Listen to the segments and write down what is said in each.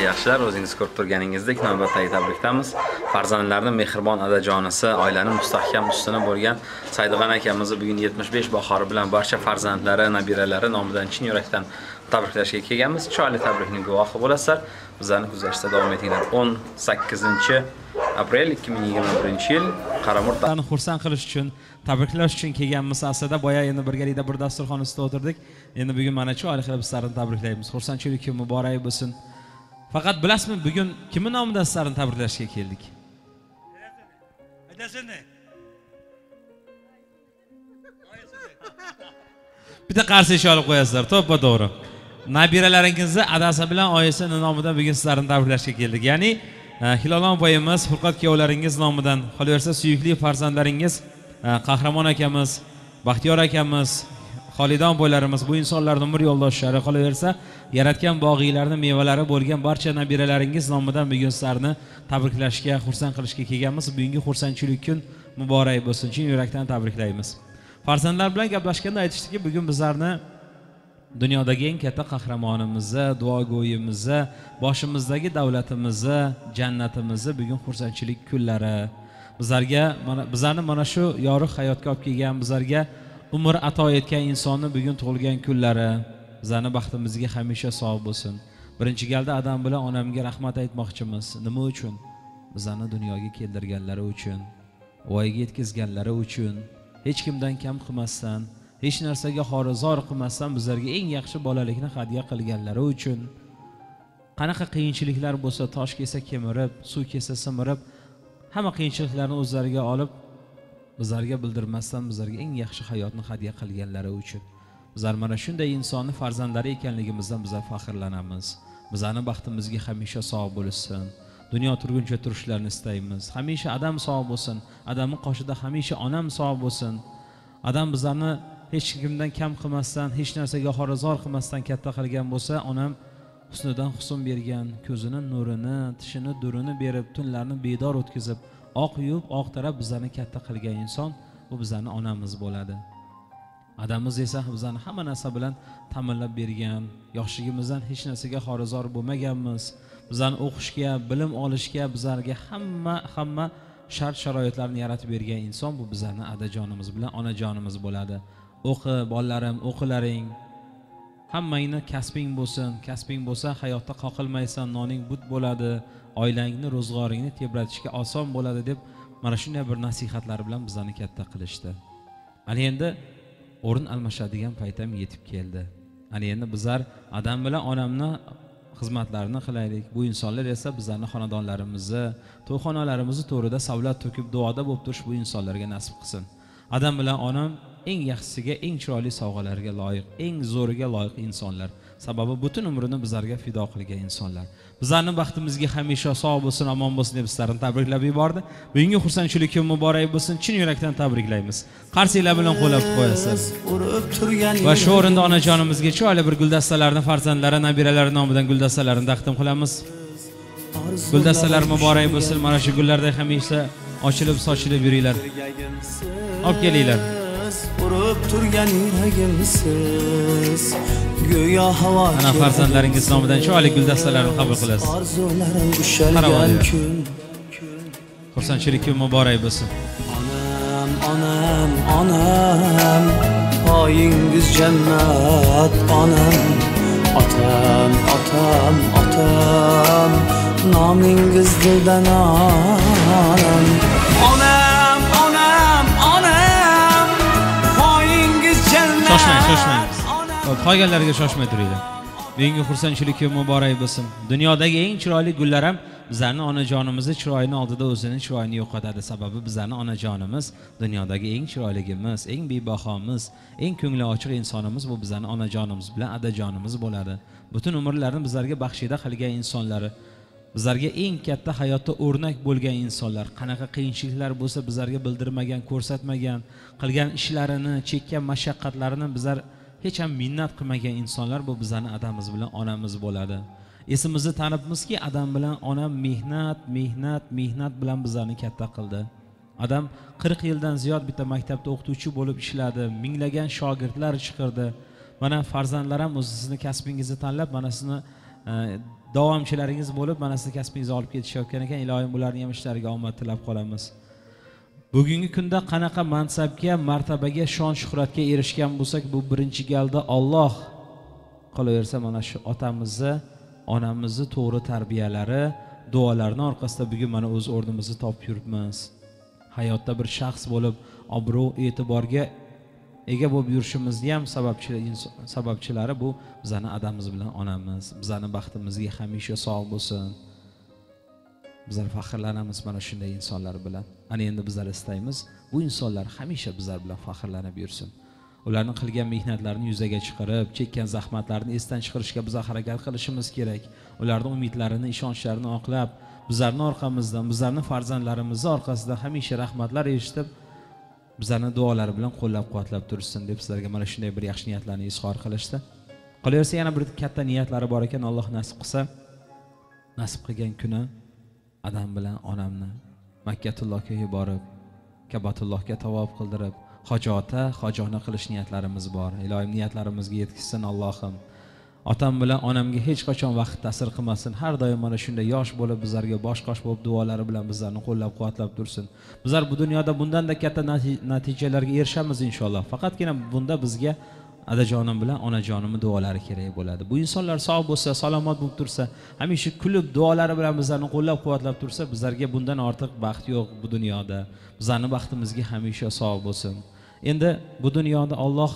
yaxshilar, o'zingiz ko'rib turganingizdek navbatdagi tabrikdamiz. Farzandlarning mehribon onajonisi, oilaning mustahkam ustuni bo'lgan Saidxon akamizni bugun 75 bahori bilan barcha farzandlari, nabiralari nomidan chin yurakdan tabriklashga kelganmiz. Chiroyli tabrikning guvohi bo'lasizlar. Bizlarni kuzatishda davom etinglar. 18-aprel 2021-yil Qaramurtani xursand qilish uchun, tabriklash uchun kelganmiz. Aslida boya endi birgalikda bir dasturxon ustida o'tirdik. Endi bugun mana chiroyli qilib sizlarni tabriklaymiz. Xursandchilik kun muborak bo'lsin. Faqat bilasizmi, bugun kimning nomidan sizlarni tabriklashga keldik? Bitta qarshi ish olib qo'yasizlar, to'ppa-to'g'ri. Nabiralaringizni adasi bilan oyisi nomidan bugun sizlarni tabriklashga keldik. Ya'ni Hilolon boyimiz, Furqat kuyovlaringiz nomidan, qolaversa suyukli farzandlaringiz Qahramon akamiz, Baxtiyor akamiz, Xolidon boylarimiz, bu insonlarning umr yo'ldoshlari, qolaversa yaratgan bog'iylarning mevalari bo'lgan barcha nabiralaringiz nomidan bugun sizlarni tabriklashga, xursand qilishga kelganmiz. Bugungi xursandchilik kun muborak bo'lsin. Chin yurakdan tabriklaymiz. Farzandlar bilan gaplashganda aytishdiki, bugun bizlarni dunyodagi eng katta qahramonimizni, duogo'yimizni, boshimizdagi davlatimizni, jannatimizni bugun xursandchilik kunlari. Bizlarni mana shu yorug' hayotga olib kelgan, bizlarga umr ato etgan insonni bugun tug'ilgan kunlari. Bizlarni baxtimizga hamisha sog' bo'lsin. Birinchi galda adam bilan onamga rahmat aytmoqchimiz. Nima uchun? Bizlarni dunyoga keltirganlari uchun, voyaga yetkazganlari uchun, hech kimdan kam qilmasdan, hech narsaga xorizor qilmasdan bizlarga eng yaxshi bolalikni hadya qilganlari uchun. Qanaqa qiyinchiliklar bo'lsa, tosh kelsa kemirib, suv kelsa simirib, hamma qiyinchiliklarni o'zlariga olib, bizlarga bildirmasdan bizlarga eng yaxshi hayotni hadya qilganlari uchun. Bizlar mana shunday insonni farzandlari ekanligimizdan bizlar faxrlanamiz. Bizlarning baxtimizga hamisha sog' bo'lsin. Dunyo turguncha turishlarini istaymiz. Hamisha adam sog' bo'lsin. Adamning qoshida hamisha onam sog' bo'lsin. Adam bizlarni hech kimdan kam qilmasdan, hech narsaga xorizor qilmasdan katta qilgan bo'lsa, onam husnidan husn bergan, ko'zining nurini, tishini durini berib, tunlarni bedor o'tkazib, oq yuvib, oq tarab bizlarni katta qilgan inson, bu bizlarning onamiz bo'ladi. Adamiz esa bizlarni hamma narsa bilan ta'minlab bergan, yoshligimizdan hech narsaga xorizor bo'lmaganmiz. Bizlarni o'qishga, bilim olishga, bizlarga hamma shart-sharoitlarni yaratib bergan inson bu bizlarning adajonimiz bilan onajonimiz bo'ladi. O'qi, bolalarim, o'qilaring. Hammangni kasbing bo'lsin. Kasbing bo'lsa, hayotda qoqilmaysan, noning but bo'ladi, oilangni, ro'zg'oringni tebratishga oson bo'ladi deb mana shunday bir nasihatlar bilan bizlarni katta qilishdi. Ana endi o'rin almashadigan paytam yetib keldi. Ana endi bizlar adam bilan onamni xizmatlarini qilaylik. Bu insonlar esa bizlarning xonadonlarimizni, to'yxonalarimizni to'rida savlat to'kib duoda bo'lib turish bu insonlarga nasib qilsin. Adam bilan onam eng yaxshisiga, eng chiroyli sovg'alarga loyiq, eng zo'riga loyiq insonlar. Sababi butun umrini bizlarga fido qilgan insonlar. Bizlarning baxtimizga hamisha sog' bo'lsin, omon bo'lsin deb sizlarni tabriklab yubordi. Bugungi xursandchilik kun muborak bo'lsin. Chin yurakdan tabriklaymiz. Qarsiylar bilan qo'llab qo'yasiz. Va shu o'rinda onajonimizga chiroyli bir guldastalarni farzandlari, nabiralari nomidan guldastalarini taqdim qilamiz. Guldastalar muborak bo'lsin. Mana shu gullarda hamisha ochilib, sochilib yuringlar. Olib kelinglar. Urib turgan yuragimsiz, go'yo havo. Ana farzandlaringiz nomidan chiroyli guldastalarni qabul qilasiz. Arzularim ushalgan kun. Xursandchilik kun muborak bo'lsin. Onam, oyingiz jannat, onam. Otam, nomingiz dildan onam. Shoshmang. Qolganlarga shoshmay turinglar. Bugungi xursandchilik kun muborak bo'lsin. Dunyodagi eng chiroyli gullar ham bizlarning onajonimizni chiroyini oldida o'zining chiroyini yo'qotadi. Sababi bizlarning onajonimiz dunyodagi eng chiroyligimiz, eng bebahomiz, eng ko'ngli ochiq insonimiz bu bizlarning onajonimiz bilan adajonimiz bo'ladi. Butun umrlarini bizlarga baxshida qilgan insonlari, bizlarga eng katta hayotda o'rnak bo'lgan insonlar, qanaqa qiyinchiliklar bo'lsa bizlarga bildirmagan, ko'rsatmagan, qilgan ishlarini, chekkan mashaqqatlarini bizlar hech ham minnat qilmagan insonlar bu bizlarning adamiz bilan onamiz bo'ladi. Esimizni tanibmizki, adam bilan onam mehnat bilan bizlarni katta qildi. Adam 40 yildan ziyod bitta maktabda o'qituvchi bo'lib ishladi, minglagan shogirdlar chiqardi. Mana farzandlar ham o'z sizning kasbingizni tanlab, mana sizni davomchilaringiz bo'lib, mana sizni kasbingizni olib ketishayotgan ekan. Ilohim bularning ham ishlariga omad tilab qolamiz. Bugungi kunda qanaqa mansabga, martabaga, shon shuhratga erishgan bo'lsak, bu birinchi galda Alloh qolaversa mana shu otamizni, onamizni to'g'ri tarbiyalari, duolarining orqasida bugun mana o'z o'rnimizni topib yuribmiz. Hayotda bir shaxs bo'lib, obro', e'tiborga ega bo'lib yurishimizni ham sababchilari bu bizning adamiz bilan onamiz. Bizning baxtimizga hamisha sog' bo'lsin. Bizlar faxrlanamiz mana shunday insonlar bilan. Ana endi bizlar istaymiz, bu insonlar hamisha bizlar bilan faxrlanib yursin. Ularning qilgan mehnatlarini yuzaga chiqarib, chekkan zahmatlarini esdan chiqarishga biz harakat qilishimiz kerak. Ularning umidlarini, ishonchlarini oqlab, bizlarning orqamizdan, bizlarning farzandlarimiz orqasidan hamisha rahmatlar eshitib, bizlarning duolari bilan qo'llab-quvvatlab tursin deb sizlarga mana shunday bir yaxshi niyatlarni izhor qilishdi. Qolaversa yana bir katta niyatlari bor ekan, Alloh nasib qilsa, nasib qilgan kuni adam bilan onamni Makkatullohga borib, Kabatullohga tavof qildirib, hojona qilish niyatlarimiz bor. Ilohim niyatlarimizga yetkazsin Allohim. Otam bilan onamga hech qachon vaqt ta'sir qilmasin. Har doim mana shunday yosh bo'lib bizlarga bosh-qosh bo'lib duolari bilan bizlarni qo'llab-quvvatlab tursin. Bizlar bu dunyoda bundan-da katta natijalarga erishamiz inshaalloh. Faqatgina bunda bizga adajonim bilan onajonimning duolari kerak bo'ladi. Bu insonlar sog' bo'lsa, salomat bo'lib tursa, hamisha kulib duolari bilan bizlarni qo'llab-quvvatlab tursa, bizlarga bundan ortiq baxt yo'q bu dunyoda. Bizlarning baxtimizga hamisha sog' bo'lsin. Endi bu dunyoda Alloh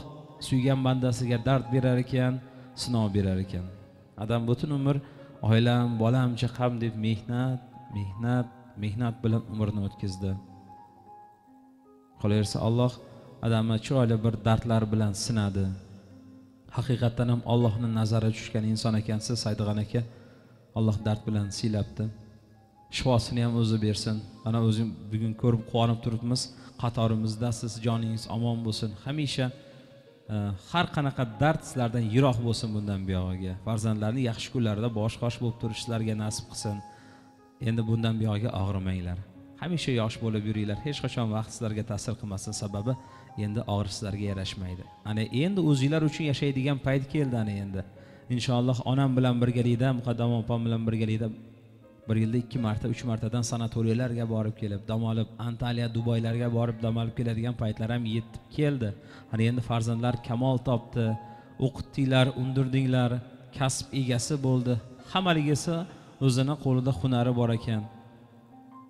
suygan bandasiga dard berar ekan, sinov berar ekan. Adam butun umr oilam, bolam, chaqam deb mehnat bilan umrini o'tkazdi. Qolaversa Alloh adamni chiroyli bir dardlar bilan sinadi. Haqiqatan ham Allohning nazari tushgan inson ekansiz, Saydig'an aka. Alloh dard bilan siylabdi. Shifosini ham o'zi bersin. Ana o'zim bugun ko'rib quvonib turibmiz. Qatorimizda siz joningiz omon bo'lsin. Hamisha har qanaqa dard sizlardan yiroq bo'lsin bundan buyog'iga. Farzandlarning yaxshi kunlarida bosh-qosh bo'lib turishlariga nasib qilsin. Endi bundan buyog'iga og'rimanglar. Hamisha yosh bo'lib yuringlar. Hech qachon vaqt sizlarga ta'sir qilmasin, sababi endi og'riq sizlarga yarashmaydi. Ana endi o'zingizlar uchun yashaydigan payt keldi ana endi. Inshaalloh onam bilan birgalikda, Muqaddam opam bilan birgalikda bir yilda 2 marta, 3 martadan sanatoriyalarga borib kelib, dam olib, Antaliya, Dubaylarga borib dam olib keladigan paytlar ham yetib keldi. Ana endi farzandlar kamol topdi, o'qitdinglar, undirdinglar, kasb egasi bo'ldi. Hammaligisi o'zini qo'lida hunari bor ekan.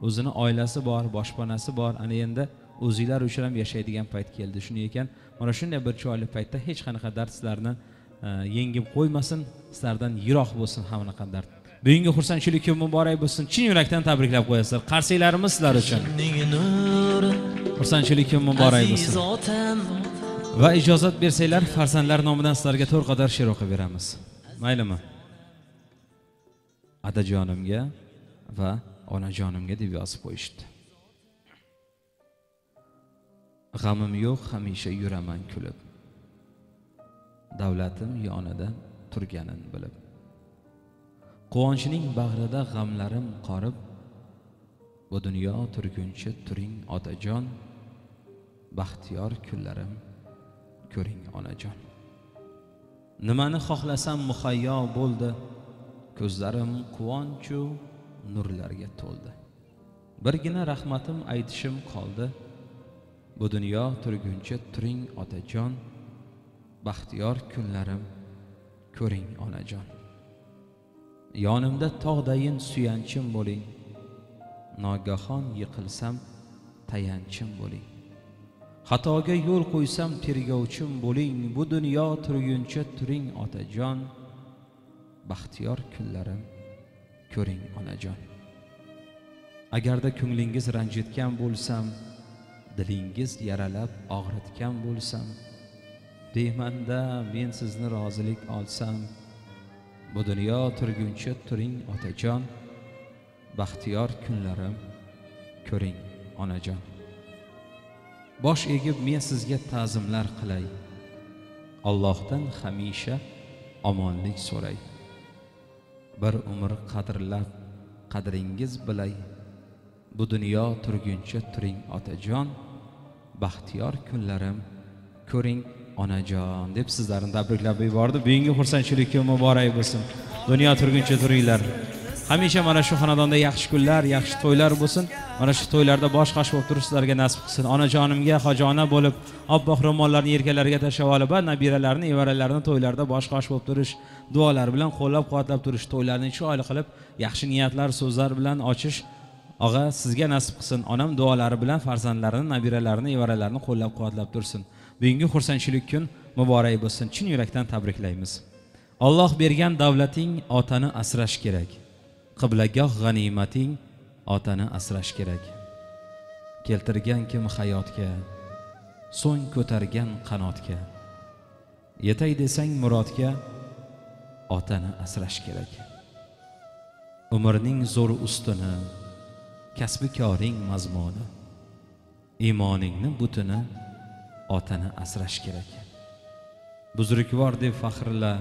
O'zini oilasi bor, boshpanasi bor. Ana endi o'zinglar uchun ham yashaydigan payt keldi. Shuning ekan, mana shunday bir chiroyli paytda hech qanaqa dard sizlarni yengib qo'ymasin, sizlardan yiroq bo'lsin hamma qanday. Bugungi xursandchilik kun muborak bo'lsin. Chin yurakdan tabriklab qo'yasizlar. Qarsiylarimiz sizlar uchun. Xursandchilik kun muborak bo'lsin. Va ijozat bersanglar, farzandlar nomidan sizlarga 4 qadar she'r o'qib beramiz. Maylimi? Adajonimga va onajonimga deb yozib qo'yishdi. G'amim yo'q, hamisha yuraman kulib. Davlatim yonida turganin bilib. Quvonchning bag'rida g'amlarim qorib, bu dunyo turguncha turing otajon, baxtiyor kunlarim ko'ring onajon. Nimani xohlasam muhayyo bo'ldi, ko'zlarim quvonchu nurlarga to'ldi. Birgina rahmatim aytishim qoldi, bu dunyo turguncha turing otajon, baxtiyor kunlarim ko'ring onajon. Yonimda tog'dayin suyanchim bo'ling, nogahon yiqilsam tayanchim bo'ling. Xatoga yo'l qo'ysam tergovchim bo'ling, bu dunyo turguncha turing otajon, baxtiyor kunlarim ko'ring onajon. Agarda ko'nglingiz ranjitgan bo'lsam, dilingiz yaralab og'ritgan bo'lsam, deymanda men sizni rozilik olsam, bu dunyo turguncha turing otajon, baxtiyor kunlarim ko'ring onajon. Bosh egib men sizga ta'zimlar qilay, Allohdan hamisha omonlik so'ray. Bir umr qadrlab qadringiz bilay, bu dunyo turguncha turing otajon, baxtiyor kunlarim ko'ring onajon deb sizlarni tabriklab yubordi. Bugungi xursandchilik kun muborak bo'lsin. Dunyo turguncha turinglar. Hamisha mana shu xonadonda yaxshi kunlar, yaxshi to'ylar bo'lsin. Mana shu to'ylarda bosh-qosh bo'lib turishlarga nasib qilsin. Onajonimga xojona bo'lib, oppoq ro'mollarni yelkalariga tashlab olib, nabiralarini, evaralarini to'ylarda bosh-qosh bo'lib turish, duolar bilan qo'llab-quvvatlab turish, to'ylarni chiroyli qilib, yaxshi niyatlar, so'zlar bilan ochish og'a sizga nasib qilsin. Onam duolari bilan farzandlarini, nabiralarini, evaralarini qo'llab-quvvatlab tursin. Bugungi xursandchilik kun muborak bo'lsin. Chin yurakdan tabriklaymiz. Alloh bergan davlating otani asrash kerak. Qiblagoh g'animating otani asrash kerak. Keltirgan kim hayotga, so'ng ko'targan qanotga. Yetay desang murodga, otani asrash kerak. Umrning zo'r ustuni, kasbi koring mazmuni, iymoningni butini otani asrash kerak. Buzrukvor deb faxrla,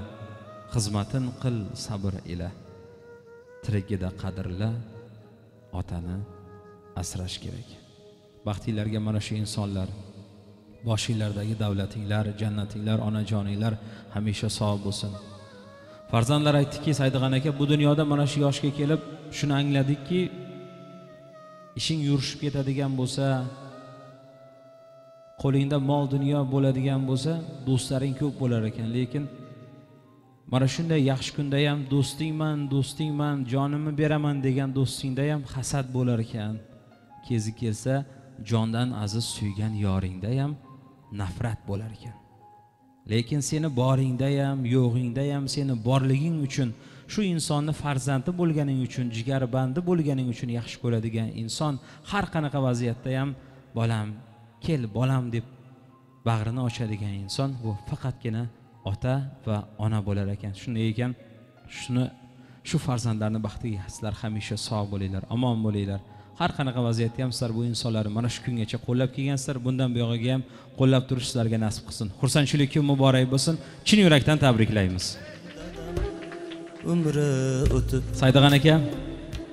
xizmatin qil sabr ila. Tirigida qadrla, otani asrash kerak. Baxtinglarga mana shu insonlar, boshinglardagi davlatinglar, jannatinglar, onajoninglar hamisha sog' bo'lsin. Farzandlar aytdiki, Saydig'an aka, bu dunyoda mana shu yoshga kelib shuni angladikki, ishing yurishib ketadigan bo'lsa, qo'lingda mol dunyo bo'ladigan bo'lsa, do'stlaring ko'p bo'lar ekan, lekin mana shunday yaxshi kunda ham do'stingman, jonimni beraman degan do'stingda ham hasad bo'lar ekan. Kezi kelsa, jondan aziz suygan yoringda ham nafrat bo'lar ekan. Lekin seni boringda ham, yo'g'ingda ham seni borliging uchun, shu insonni farzandi bo'lganing uchun, jigarbandi bo'lganing uchun yaxshi ko'radigan inson har qanaqa vaziyatda ham bolam, kel bolam deb bag'rini ochadigan inson bu faqatgina ota va ona bo'lar ekan. Shunday ekan, shu farzandlarni baxtiga sizlar hamisha sog' bo'linglar, omon bo'linglar. Har qanaqa vaziyatda ham sizlar bu insonlarni mana shu kungacha qo'llab kelgansizlar, bundan buyog'iga ham qo'llab turish sizlarga nasib qilsin. Xursandchilik kun muborak bo'lsin. Chin yurakdan tabriklaymiz. Umri o'tib Saydig'an aka,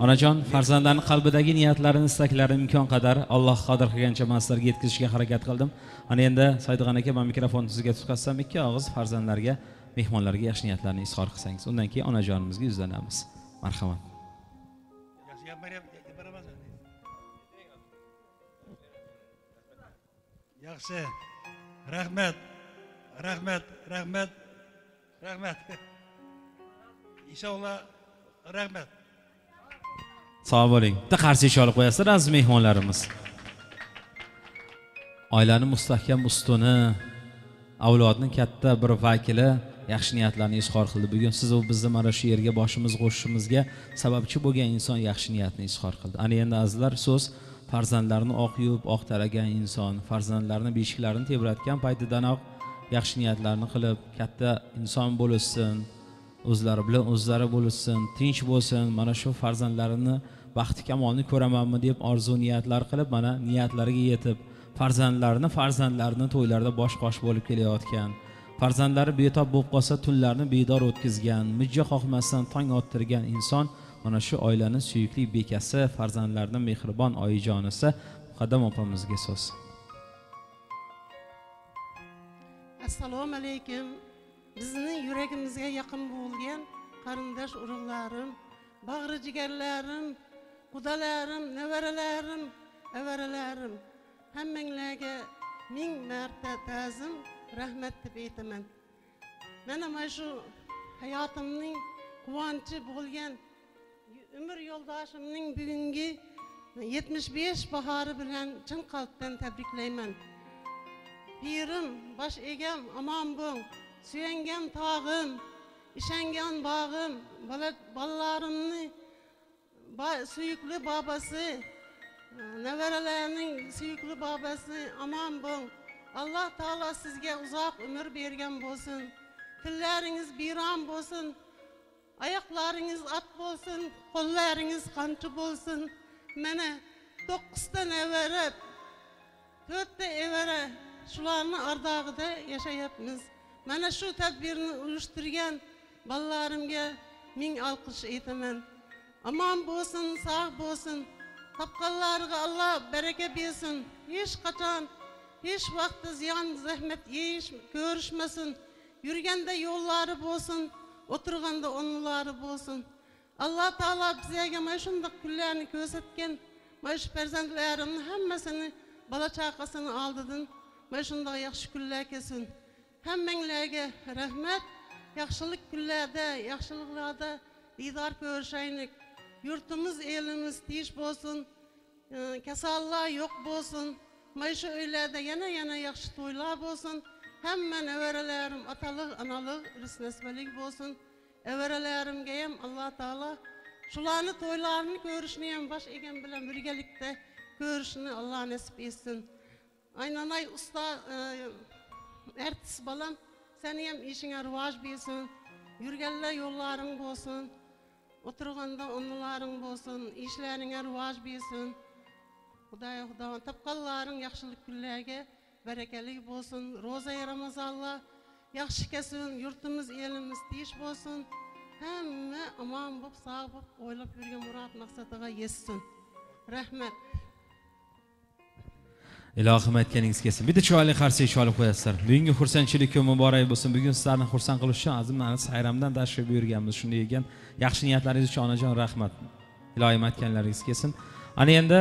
onajon farzandlarning qalbidagi niyatlarini, istaklarini imkon qadar Alloh qodir qilgancha men sizlarga yetkazishga harakat qildim. Ana endi Saydig'an aka, men mikrofonni sizga tutqazsam, ikki og'iz farzandlarga, mehmonlarga yaxshi niyatlarni izhor qilsangiz, undan keyin onajonimizga yuzlanamiz. Marhamat. Yaxshi. Rahmat. Inshaalloh rahmat. Sog' bo'ling. Bitta qarshi ish olib qo'yasizlar aziz mehmonlarimiz. Oilaning mustahkam ustuni, avlodning katta bir vakili yaxshi niyatlarni izhor qildi. Bugun siz u bizni mana shu yerga boshimiz qo'shishimizga sababchi bo'lgan inson yaxshi niyatni izhor qildi. Ana endi azizlar, so'z farzandlarini oq yuvib, oq taragan inson, farzandlarini beshiklarini tebratgan paytidanoq yaxshi niyatlarni qilib, katta inson bo'lsin, o'zlari bilan o'zlari bo'lsin, tinch bo'lsin, mana shu farzandlarini baxti kamolni ko'ramanmi deb orzu niyatlar qilib, mana niyatlariga yetib, farzandlarini to'ylarda bosh-qosh bo'lib kelayotgan, farzandlari betob bo'lib qolsa tunlarni bedor o'tkazgan, mijja qoqmasdan tong ottirgan inson mana shu oilaning suyukli bekasi, farzandlarning mehribon oyijonisi Muqaddam opamizga so'z. Assalomu alaykum. Bizning yuragimizga yaqin bo'lgan qarindosh urug'larim, bag'ri jigarlarim, qudalarim, nevaralarim, hammanglarga ming marta ta'zim, rahmat deb aytaman. Mana shu hayotimning quvonchi bo'lgan umr yo'ldoshimning bugungi 75 bahori bilan chin qalbdan tabriklayman. Pirim, bosh egam omon bo'l, suyangan tog'im, ishongan bog'im, bolalarimni suyukli babasi, nevaralarining suyukli babasi omon bo'l. Alloh taolo sizga uzoq umr bergan bo'lsin. Tillaringiz biron bo'lsin. Oyoqlaringiz at bo'lsin, qo'llaringiz qancha bo'lsin. Mana 9 ta nevara, 4 ta evara shularni ardog'ida yashayapmiz. Mana shu tadbirni uyushtirgan bolalarimga ming olqish aytaman. Omon bo'lsin, sog' bo'lsin. Topqanlarga Alloh baraka bersin. Hech qachon, hech vaqtda ziyon, zahmat ko'rishmasin. Yurganda yo'llari bo'lsin. oturganda onları bolsun. Allah Taala bizge mana şundaq kunlarni ko'rsatgan. Mana shu farzandlarimni hammasini bala chaqasini oldidan mana shunday yaxshi kunlar kelsin. Hammanglarga rahmat. Yaxshilik kunlarda, yaxshiliklarda didor ko'rishaylik. Yurtimiz, elimiz tinch bo'lsin. Kasallar yo'q bo'lsin. Mana shu uylarda yana yaxshi to'ylar bo'lsin. Hamma nevaralarim atalık, analık, rüsnesmelik bolsun. Nevaralarimga ham Allah Taala şularni to'ylarini ko'rishni ham baş egen bilan birgalikda ko'rishni Allah nasip etsin. Aynanay usta artist balam, seni ham işine rivoj bersin. Yurganlar yo'llaring bo'lsin. Oturganda onlaring bo'lsin, ishlaringga rivoj bersin. Xudo tapqallaring yaxshilik kunlarga berekeli bolsun, roza Ramazanlar yaxshi kelsin, yurtimiz, elimiz tinch bo'lsin. Hamma aman bo'lib, sog' bo'lib, o'ylab yurgan murod maqsadiga yetsin. Rahmat. Ilohim aytganingiz kelsin. Bitta chiroyli qarsak olib qo'yasizlar. Bugungi xursandchilik kun muborak bo'lsin. Bugun sizlarni xursand qilish uchun azim sayramdan tashrif buyurganmiz. Shunday ekan, yaxshi niyatlaringiz uchun onajon rahmat. Ilohim aytganlaringiz kelsin. Ana endi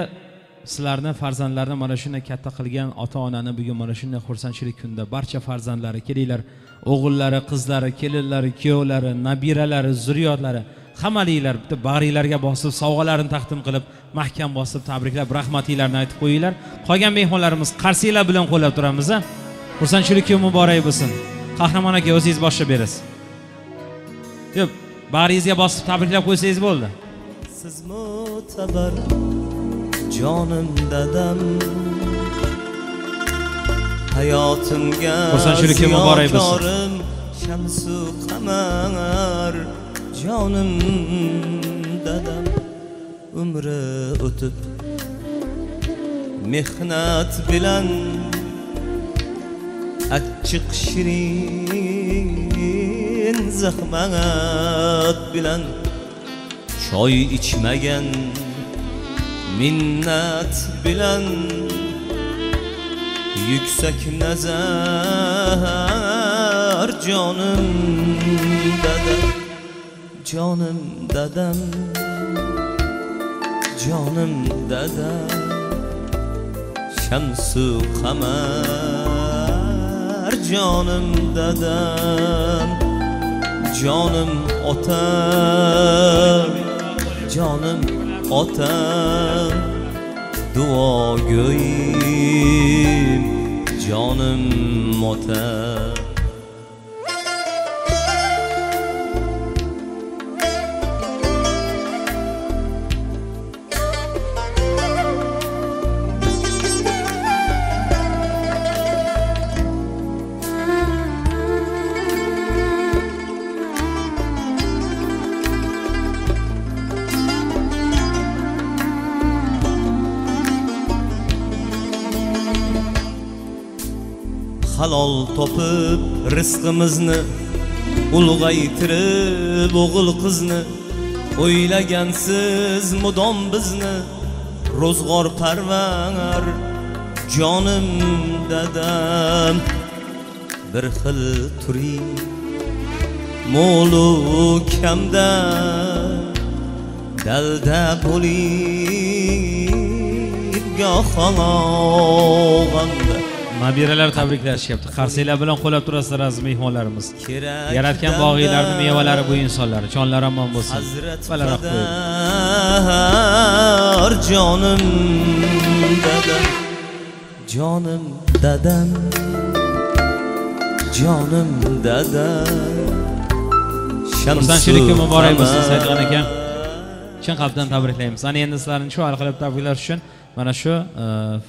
sizlarni farzandlarni mana shunday katta qilgan ota-onani bugun mana shunday xursandchilik kunda barcha farzandlari kelinglar, o'g'illari, qizlari, kelinlari, kuyovlari, nabiralari, zurriyotlari hammalilar bitta bag'ringlarga bosib, sovg'alarini taqdim qilib, mahkam bosib tabriklab, rahmatinglarni aytib qo'yinglar. Qolgan mehmonlarimiz qarsiylar bilan qo'llab turamiz. Xursandchilik kun muborak bo'lsin. Qahramon aka, o'zingiz boshlab berasiz. Yo'q, bag'ringizga bosib tabriklab qo'ysangiz bo'ldi. Siz mo'tabar jonim dadam, hayotimga ziyokorim shamsu qamar, jonim dadam. Umri o'tib mehnat bilan, achchiq shirin zahmat bilan choy ichmagan, minnat bilan yuksak nazar, jonim dadam, jonim dadam, jonim dadam. Shamsu qamar, jonim dadam, jonim otam, jonim otam, duogo'yim, jonim otam. Halol topib rizqimizni, ulg'aytirib o'g'il qizni, o'ylagansiz mudom bizni, ro'zg'or parvar, jonim dadam. Bir xil turing, mo'lu kamda, dalda bo'ling, go'xog'anda. Nabiralar tabriklashyapti. Qarsiylar bilan qo'llab turasizlar aziz mehmonlarimiz. Yaratgan bog'iylarning mevalari bu insonlar. Jonlar omon bo'lsin. Balandroq qo'ying. Jonim dadam, jonim dadam, jonim dadam. Xursandchilik kuni muborak bo'lsin Saidxon aka. Chin qalbdan tabriklaymiz. Ana endi sizlarni shu hal qilib tabriklash uchun mana shu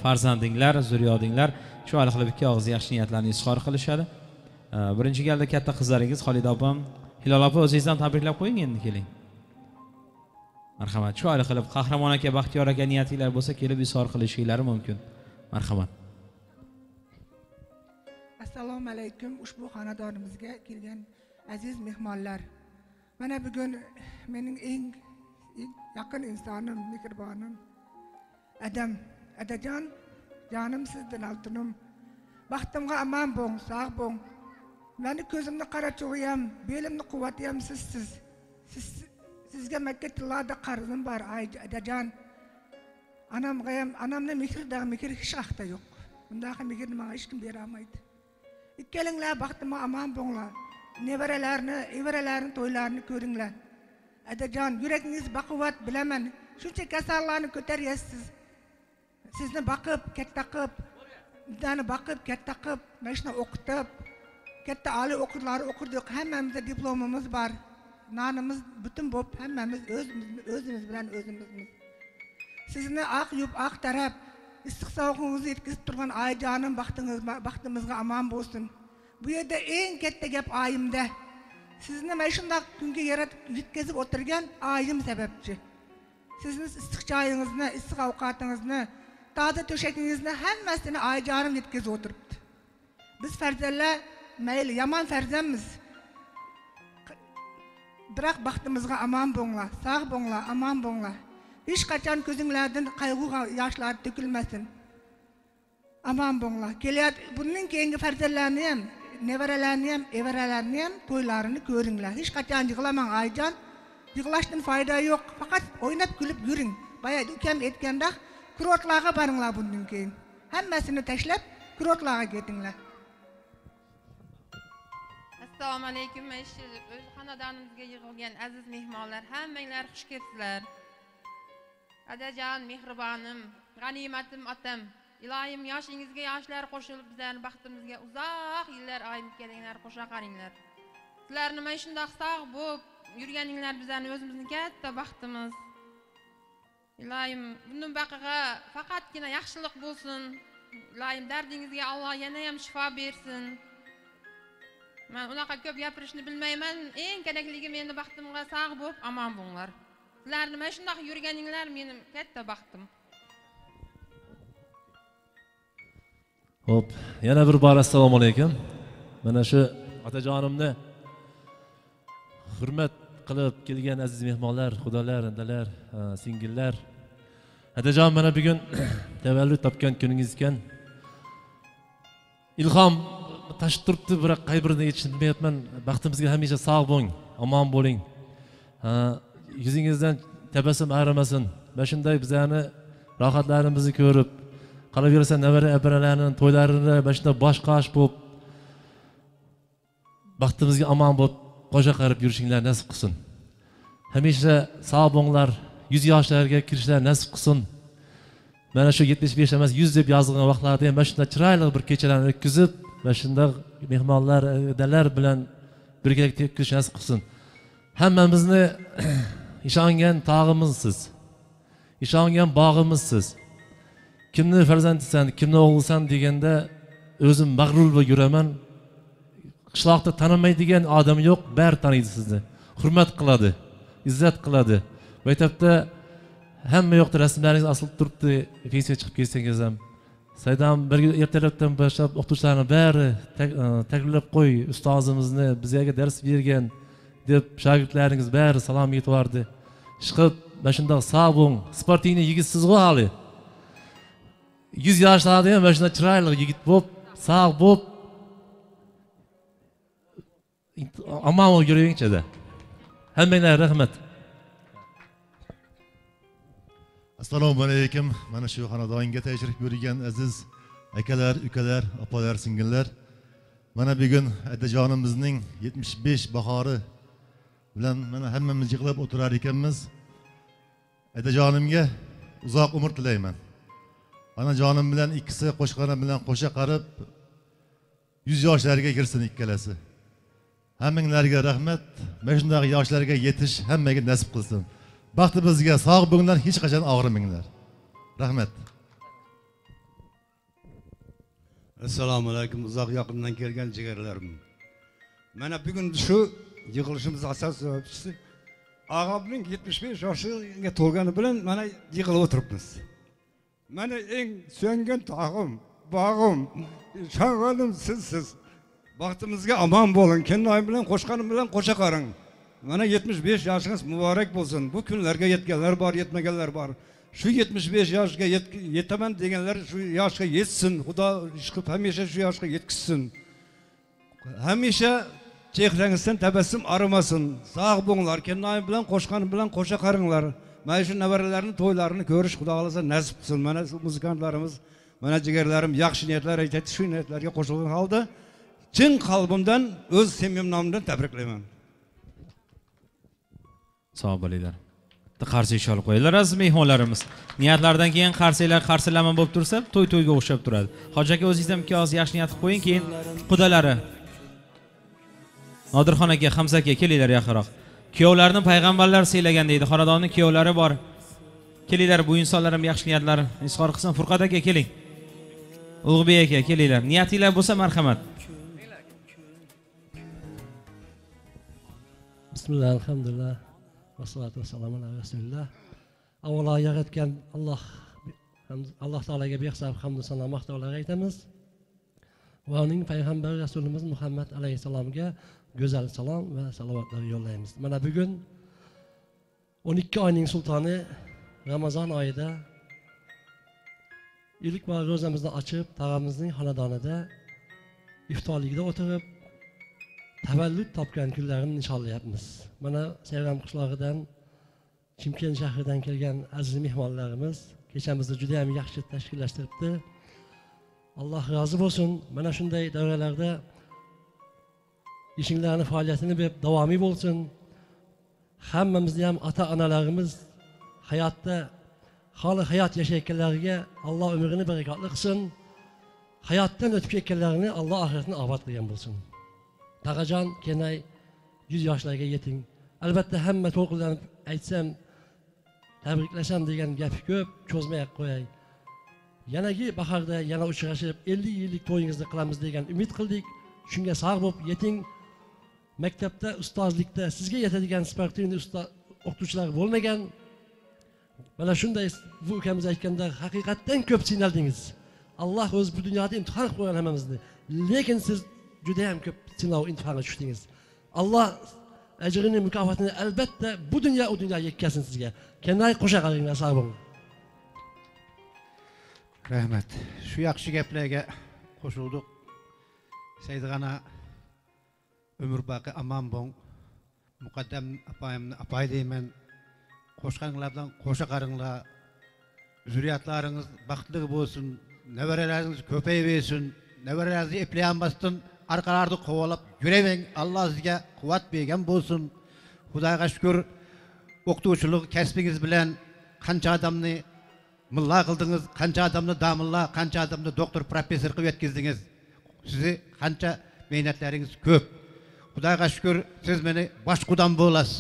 farzandinglar, zurriyodinglar shu hal qilib ikki og'iz yaxshi niyatlarni izhor qilishadi. Birinchi galda katta qizlaringiz Xolida opam, Hilol opa o'zingizdan tabriklab qo'ying endi keling. Marhamat. Shu hal qilib Qahramon aka, Baxtiyor aka niyatinglar bo'lsa kelib izhor qilishingiz mumkin. Marhamat. Assalomu alaykum. Ushbu xonadonimizga kelgan aziz mehmonlar. Mana bugun mening eng yaqin insonim, mehribonum, adajon, jonim sizdan oltinim. Baxtimga aman bo'ng, sog' bo'ng. Meni ko'zimni qarachug'im, belimni quvvatiyam sizsiz. Sizga Makka tillarda qarzim bor, Adajon. Anamning mehridan mehr hech haqda yo'q. Bundaqa mehrni menga hech kim bera olmaydi. İkkelinglar baxtimga aman bo'linglar. Nevaralarni to'ylarini ko'ringlar. Adajon, yuragingiz baquvvat bilaman. Shuncha kasallarni ko'taryapsiz. Sizni baqib, katta qilib, dani baqib, katta qilib, mashina o'qitib, katta oliy o'quvchilar o'qirdik. Hammamizda diplomimiz bor. Nanimiz butun bo'lib, hammamiz o'zimiz bilan o'zimizmiz. Sizni aq yub, aq taraf issiq sovuqingizni yetkazib turgan Ayjonim baxtimizga aman bo'lsin. Bu yerda eng katta gap oyimda. Sizni mana shunday kunga yaratib yetkazib o'tirgan oyim sababchi. Sizni issiq joyingizni, issiq ovqatingizni, toza to'shagingizni hammasini Ayjonim yetkazib o'tiribdi. Biz farzandlar mayli yomon farzandmiz. Biroq baxtimizga aman bo'linglar, sog' bo'linglar, aman bo'linglar. Hech qachon ko'zinglardan qayg'u yoshlar to'kilmasin. Aman bo'linglar. Kelyapti, bundan keyingi farzandlarni ham, nevaralarni ham, evaralarni ham to'ylarini ko'ringlar. Hech qachon yig'lamang Ayjon. Yig'lashdan foyda yo'q. Faqat o'ynab kulib yuring. Bayaq ukam aytgandek, kurortlarga boringlar bundan keyin. Hammasini tashlab, kurortlarga ketinglar. Assalomu alaykum. O'z xonadonimizga yig'ilgan aziz mehmonlar, hammanglar xush kelibsizlar. Adajon, mehribonim, g'animatim otam. Ilohim yoshingizga yoshlar qo'shilib bizlarni baxtimizga uzoq yillar oyimib kelinglar, qo'sha qaringlar. Sizlarni mana shunday sog' bo'lib yurganinglar bizlarni o'zimizning katta baxtimiz. Ilohim bundan baqiga faqatgina yaxshilik bo'lsin. Ilohim dardingizga Alloh yana ham shifo bersin. Men unaqa ko'p gapirishni bilmayman. Eng kerakligi meni baxtimga sog' bo'lib omon bo'linglar. Sizlarni mana shunday yurganinglar mening katta baxtim. Hop, yana bir bor assalomu alaykum. Mana shu otajonimni hurmat qilib kelgan aziz mehmonlar, xudolar, indalar, singillar. Otajon, mana bugun tavallud topgan kuningiz ekan. Ilhom tashib turibdi, biroq qay birini aytishni bilmayapman. Baxtimizga hamisha sog' bo'ling, omon bo'ling. Yuzingizdan tabassum ayrimasin. Mana shunday bizlarni rohatlarimizni ko'rib, qolaversa navara abaralarning to'ylarini mana shunday bosh-qosh bo'lib, baxtimizga omon bo'lib, qo'sha qarib yurishinglar nasib qilsin. Hamisha sog' bo'linglar, 100 yoshlarga kirishlar nasib qilsin. Mana shu 75 emas 100 deb yozilgan vaqtlarda ham mana shunday chiroyli bir kechalarni o'tkazib, mana shunday mehmonlar, adalar bilan birgalikda o'tkazish nasib qilsin. Hammamizni ishongan tog'imizsiz. Ishongan bog'imizsiz. Kimni farzandisan, kimni o'g'lisan deganda o'zim mag'rur bo'lib yuraman. Qishloqda tanimaydigan odam yo'q, bari taniydi sizni. Hurmat qiladi, izzat qiladi. Maktabda hamma yoqda rasmlaringiz osilib turibdi, pensiya chiqib ketsangiz ham. Saydam bir ertalabdan boshlab o'qituvchilarni bari taklif qo'y, ustozimizni bizga dars bergan deb shogirdlaringiz bari salom aytib chiqib, mana shunday sog' bo'ling. Sportini yigitsiz-ku hali. 100 yoshlarda ham mana shunday chiroyli yigit bo'lib, sog' bo'lib, omon bo'lib yuravering-da. Hammanglarga rahmat. Assalomu alaykum. Mana shu xonadonga tashrif buyurgan aziz akalar, ukalar, opalar, singillar. Mana bugun otajonimizning 75 bahori bilan mana hammamiz yig'ilib o'tirar ekanmiz. Otajonimga uzoq umr tilayman. Onajonim bilan ikkisi qo'shqana bilan qo'sha qarib 100 yoshlarga kirsin ikkalasi. Hammanglarga rahmat. Mana shunday yoshlarga yetish hammaga nasib qilsin. Baxtimizga sog' bo'linglar, hech qachon og'rimanglar. Rahmat. Assalomu alaykum, uzoq yaqindan kelgan jigarlarim. Mana bugun shu yig'ilishimiz asos sababchisi og'amning 75 yoshiga to'lgani bilan mana yig'ilib o'tiribmiz. Mana eng suyangan tog'im, bog'im, ishonganim sizsiz. Baxtimizga omon bo'ling, kennoy bilan qo'shqanim bilan qo'sha qaring. Mana 75 yoshingiz muborak bo'lsin. Bu kunlarga yetganlar bor, yetmaganlar bor. Shu 75 yoshga yetaman deganlar shu yoshga yetsin. Xudo ishqib hamisha shu yoshga yetkizsin. hamisha chehrangizdan tabassum arimasin. Sog' bo'linglar, kennoy bilan qo'shqani bilan qo'sha qaringlar. Mana shu navaralarning to'ylarini ko'rish Xudo xolasa nasib qilsin. Mana shu muzikantlarimiz, mana jigarlarim yaxshi niyatlar aytadi, shu niyatlarga qo'shilgan holda chin qalbimdan o'z semyam nomidan tabriklayman. Sog' bo'linglar. Qarshi ish olib qo'yinglar aziz mehmonlarimiz. Niyatlardan keyin qarsilama bo'lib tursa, to'yga o'xshab turadi. Hoji aka o'zingiz ham ikki oz yaxshi niyat qilib qo'ying, keyin qudalari Nodirxon aka, Hamza aka kelinglar yaqinroq. Kuyovlarni payg'ambarlar siylagan deydi. Xonadonning kuyovlari bor. Kelinglar, bu insonlar ham yaxshi niyatlar izhor qilsin. Furqat aka keling. Ulug'bek aka kelinglar. Niyatinglar bo'lsa marhamat. Bismillah, alhamdulillah. Vassalatu vassalamu ala rasulillah. Avvalo yaratgan Alloh taolaga behisob hamd va sano maqtovlar aytamiz. Va uning payg'ambar rasulimiz Muhammad alayhisalomga go'zal salom va salovatlar yo'llaymiz. Mana bugun 12 oyning sultoni Ramazon oyida ilk bor ro'zamizni ochib, tog'amizning xonadonida iftorlikda o'tirib tavallud topgan kunlarini nishonlayapmiz. Mana Sayram qishlog'idan, Chimkent shahridan kelgan aziz mehmonlarimiz kechamizni juda ham yaxshi tashkillashtiribdi. Alloh rozi bo'lsin. Mana shunday davralarda ishinglarning faoliyatini deb davomiy bo'lsin. Hammamizni ham ota-onalarimiz hayotda hali hayot yashayotganlariga Alloh umrini barakotli qilsin. Hayotdan o'tib ketganlarini Alloh oxiratini obod qilgan bo'lsin. Taqajon, kenay 100 yoshlarga yeting. Albatta hamma to'lqinlanib aytsam, tabriklasam degan gap ko'p, cho'zmay qo'yay. Yanagi bahorda yana uchrashib 50 yillik to'yingizni qilamiz degan umid qildik. Shunga sog' bo'lib yeting. Maktabda ustozlikda sizga yetadigan sportivniy o'qituvchilar bo'lmagan. Mana shunday bu ukamiz aytganda haqiqatdan ko'p sinaldingiz. Alloh o'z bu dunyoda imtihon qilib qo'ygan hammamizni. Lekin siz juda ham ko'p sinov imtihonga tushdingiz. Alloh ajrini, mukofotini albatta bu dunyo u dunyoga yetkazsin sizga. Kenay qo'sha qaringlar, sog' bo'ling. Rahmat. Shu yaxshi gaplarga qo'shildik. Saydg'ana umrbaqi amon bo'ng. Muqaddam apayimni apay deyman. Qo'shqanlardan qo'sha qaringlar. Zuriyatlaringiz baxtli bo'lsin. Nevaralaringiz ko'payversin. Nevaralaringizni eplayolmasdan arqalarni qo'volab yuravering. Alloh sizga quvvat bergan bo'lsin. Xudoga shukr, o'qituvchilik kasbingiz bilan qancha odamni mulla qildingiz, qancha odamni damulla, qancha odamni doktor, professor qilib yetkizdingiz. Sizni qancha mehnatlaringiz ko'p. Xudoga shukr, siz meni bosh qudam bo'lasiz.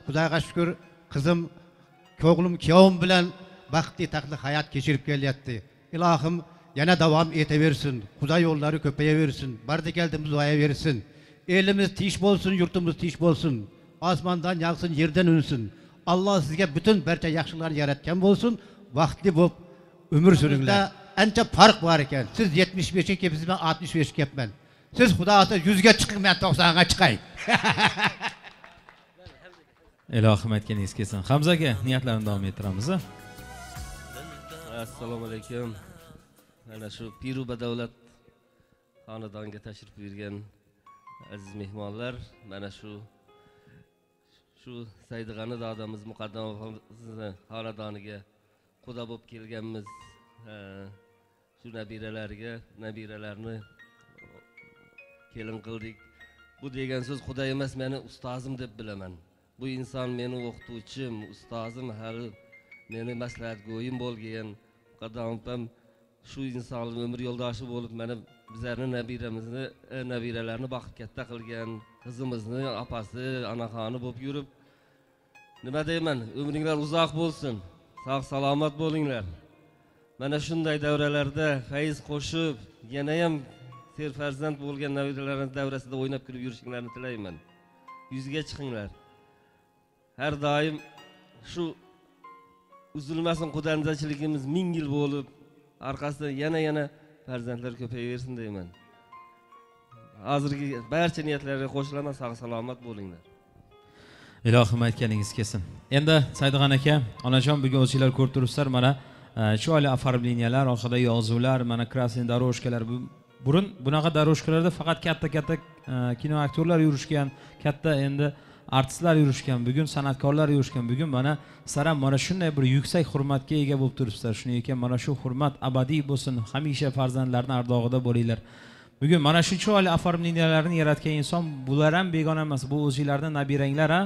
Xudoga shukr, qizim, o'g'lim, kuyovim bilan baxtli taqli hayot kechirib kelyapti. Ilohim yana davom etaversin. Xudo yo'llari ko'payaversin. Barda keldimiz o'yaversin. Elimiz tinch bo'lsin, yurtimiz tinch bo'lsin. Osmondan yog'sin, yerdan unsin. Alloh sizga butun barcha yaxshiliklarni yaratgan bo'lsin. Vaqtli bo'lib umr süringlar. Ancha farq bor ekan. Siz 75 ga kelibsiz, men 65 ga kelibman. Siz Xudo xolasa 100 ga chiqing, men 90 ga chiqay. Ilohim aytganingiz kelsin. Hamza aka, niyatlarni davom ettiramiz. Assalomu alaykum. Mana shu Piru Badavlat xonadoniga tashrif buyurgan aziz mehmonlar, mana shu Saydg'ani dodamiz Muqaddam xonadoniga xudo bo'lib kelganmiz. Shu nabiralarni kelin qildik. Bu degan so'z Xudo emas, meni ustozim deb bilaman. Bu inson meni o'qituvchim, ustozim, hali meni maslahatgo'yim bo'lgan. Muqaddam shu insonning umr yo'ldoshi bo'lib, mana bizlarning nabiralarni baxtli katta qilgan, qizimizni opasi, onaxoni bo'lib yurib, nima deyman, umringlar uzoq bo'lsin, sog' salomat bo'linglar. Mana shunday davralarda fayz qo'shib, yana ham serfarzand bo'lgan nabiralarning davrasida o'ynab kulib yurishinglarni tilayman. Yuzga chiqinglar. Har doim shu uzilmasin qudandachiligimiz 1000 yil bo'lib, arkasida yana farzandlar ko'payaversin deyman. Hozirgi barcha niyatlarga qo'shilaman, sog' salomat bo'linglar. Ilohim aytganingiz kelsin. Endi Saydg'an aka, onajon bugun o'zingizlar ko'rib turibsizlar, mana chiroyli оформлениялар, orqada yozuvlar, mana krasniy дорожкалар, bu Burun bunaqa daroshkalarda faqat katta kino aktyorlar yurishgan, katta endi artistlar yurishgan, bugun san'atkorlar yurishgan. Bugun mana saram mana shunday bir yuksak hurmatga ega bo'lib turibsizlar. Shuning ekan mana shu hurmat abadiy bo'lsin. Hamisha farzandlarning ardog'ida bo'linglar. Bugun mana shu chiroyli oformleniyalarni yaratgan inson bular ham begona emas. Bu o'zingizlarning nabiranglar ha.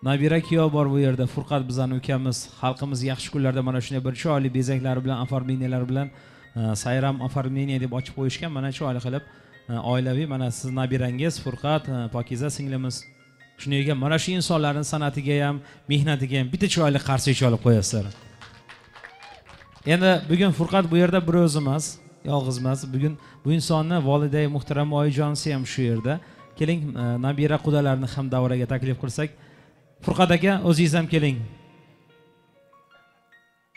Nabira kuyov bor bu yerda. Furqat bizning ukamiz, xalqimiz yaxshi kunlarda mana shunday bir chiroyli bezaklari bilan, oformleniyalar bilan sayram oformleniya deb ochib qo'yishgan. Mana chiroyli qilib oilaviy mana siz nabirangiz Furqat, Pokiza singlimiz. Shuning ekan mana shu insonlarning san'atiga ham, mehnatiga ham bitta chiroyli qarshi olib qo'yasizlar. Endi bugun Furqat bu yerda bir o'zi emas, yolg'iz emas. Bugun bu insonni voliday muhtaram oyijonisi ham shu yerda. Keling, nabira qudalarni ham davraga taklif qilsak. Furqat aka, o'zingiz ham keling.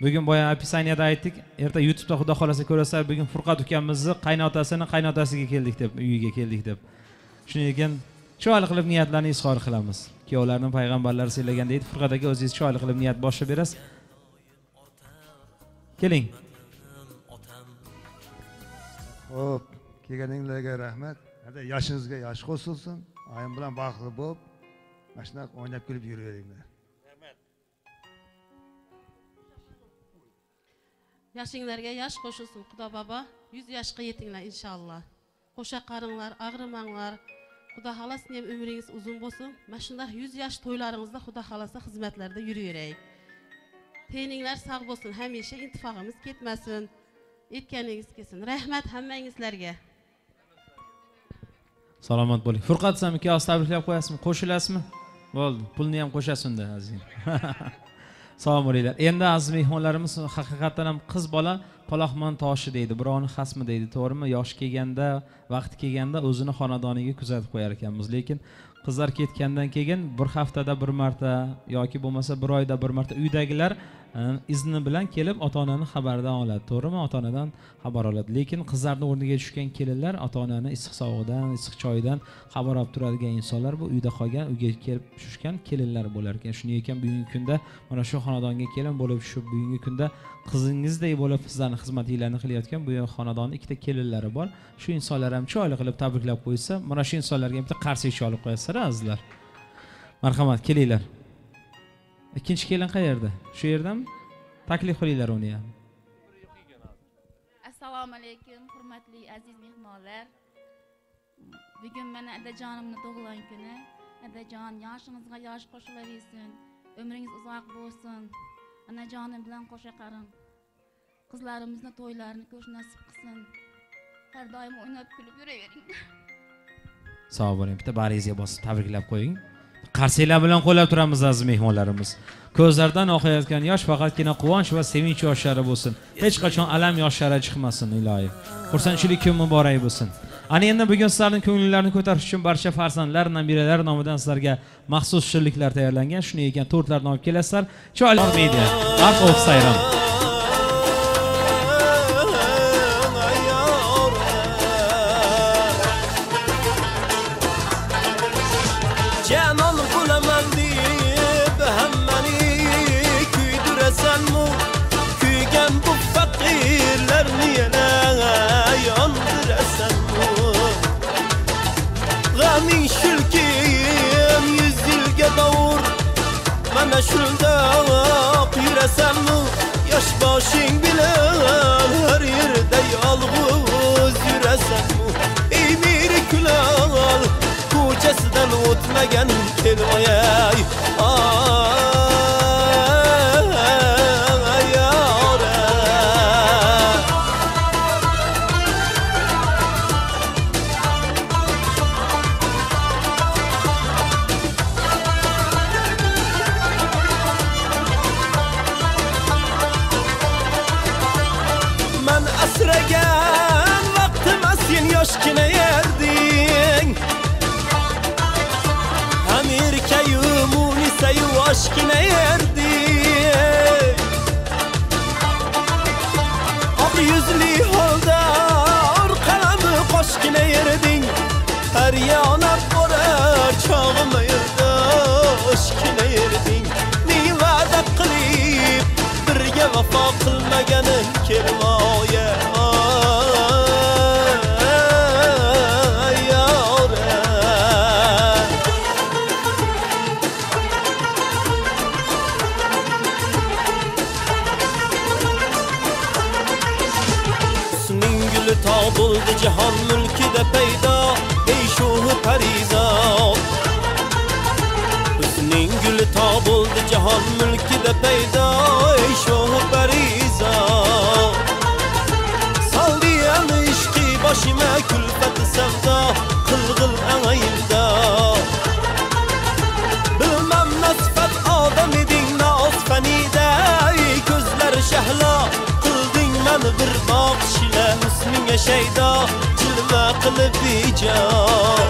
Bugun boya opisaniyada aytdik, erta YouTube'da xudo xolasa ko'rasizlar. Bugun Furqat ukamizni qaynotasiga keldik deb, uyiga keldik deb. Shuning ekan chiroyli qilib niyatlarni izhor qilamiz. Kuyovlarning payg'ambarlari siylagan deydi. Furqat aka o'zingiz chiroyli qilib niyat boshlab berasiz. Keling. Xo'p, kelganinglarga rahmat. Hadi yoshingizga yosh qo'shilsin. Oyim bilan baxtli bo'lib, mana shunaqa o'ynab kulib yuraveringlar. Yaşinglarga yaş qo'shilsin Xudo baba. 100 yoshga yetinglar inshaalloh. Qo'sha qaringlar, ag'rimanglar. Xudo xolasa ham umringiz uzun bo'lsin. Mana shunday 100 yosh to'ylaringizda Xudo xolasa xizmatlarda yuraveraylik. Teninglar sog' bo'lsin, hamisha intifog'imiz ketmasin. Etganingiz kelsin. Rahmat hammangizlarga. Salomat bo'ling. Furqat ham ikki tabriklab qo'yasizmi? Qo'shilasizmi? Bo'ldi. Pulni ham qo'shasizda azizim. Sog' bo'linglar. Endi aziz mehmonlarimiz haqiqatan ham qiz bola paloxmon toshi deydi, birovni xasmi deydi, to'g'rimi? Yosh kelganda, vaqti kelganda o'zini xonadoniga kuzatib qo'yar ekanmiz. Lekin qizlar ketgandan keyin bir haftada bir marta yoki bo'lmasa bir oyda bir marta uydagilar izni bilan kelib ota-onani xabardan oladi, to'g'rimi? Ota-onadan xabar oladi. Lekin qizlarning o'rniga tushgan kelinlar ota-onani issiq sovug'idan, issiq choydan xabar olib turadigan insonlar, bu uyda qolgan, uyga kelib tushgan kelinlar bo'lar ekan. Shuning ekan bugungi kunda mana shu xonadonga kelin bo'lib tushib, bugungi kunda qizingizdek bo'lib sizlarning xizmatinglarni qilayotgan bu xonadonning ikkita kelinlari bor. Shu insonlar ham chiroyli qilib tabriklab qo'ysa, mana shu insonlarga bitta qarshi olib qo'yasizlar, azizlar. Marhamat, kelinglar. Ikkinchi kelin qayerda? Shu yerdami? Taklif qilinglar uni ham. Assalomu alaykum, hurmatli aziz mehmonlar. Bugun mana adajonimning tug'ilgan kuni. Adajon, yoshingizga yosh qo'shilaversin. Umringiz uzoq bo'lsin. Anajonim bilan qo'sha qaring. Qizlarimizni to'ylarini ko'rish nasib qilsin. Har doim o'ynab kulib yuravering. Sog' bo'ling. Bitta baringizga bosib tabriklab qo'ying. Qarsiylar bilan qo'llab turamiz aziz mehmonlarimiz. Ko'zlardan oqayotgan yosh faqatgina quvonch va sevinch yoshlari bo'lsin. Hech qachon alam yoshlari chiqmasin iloyim. Xursandchilik kun muborak bo'lsin. Ana endi bugun sizlarning ko'ngillarni ko'tarish uchun barcha farzandlar, nabiralar nomidan sizlarga maxsus shirinliklar tayyorlangan. Shuning ekan tortlarni olib kelasizlar. Chiroyli media. Art of Sayram. Mana shundoq yurasanmi, yosh boshing bilan har yerda yolg'iz yurasanmi? Ey meri kulol, ko'chasidan o'tmagan kelmayay. Yoshgina yerding Amerikayu Munisayu yoshgina yerding Oq yuzli holda orqalami qoshgina yerding Har yonab borar chog'im yerda oshgina yerding Ming va'da qilib birga vafo qilmaganim kelmoya bo'ldi jahon mulkida paydo ey shohi parizod husning guli to bo'ldi jahon mulkida paydo ey shohi parizod saldi ana ishqi boshima kulfat savdo qilg'il angayimda bilmam nasfat odam eding noz fanida ey ko'zlar shahlo qilding mani bir boqishla husninga shaydo jilva qilib ijon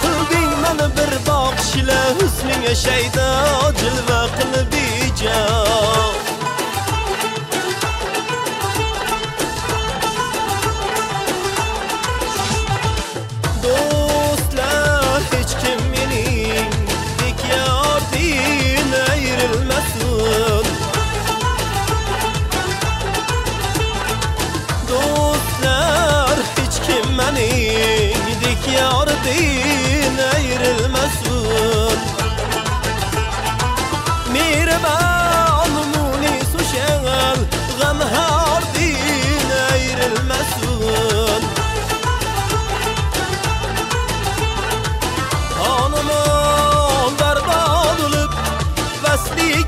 qilding mani bir boqishla husninga shaydo jilva qilib ijon do'stlar hech kim mening bekordan ayrilmasin do'stlar hech kim mening bekordan ayrilmasin mehribon munis o'shal g'amxo'rdan ayrilmasin Hanımın barbad olup Vesliği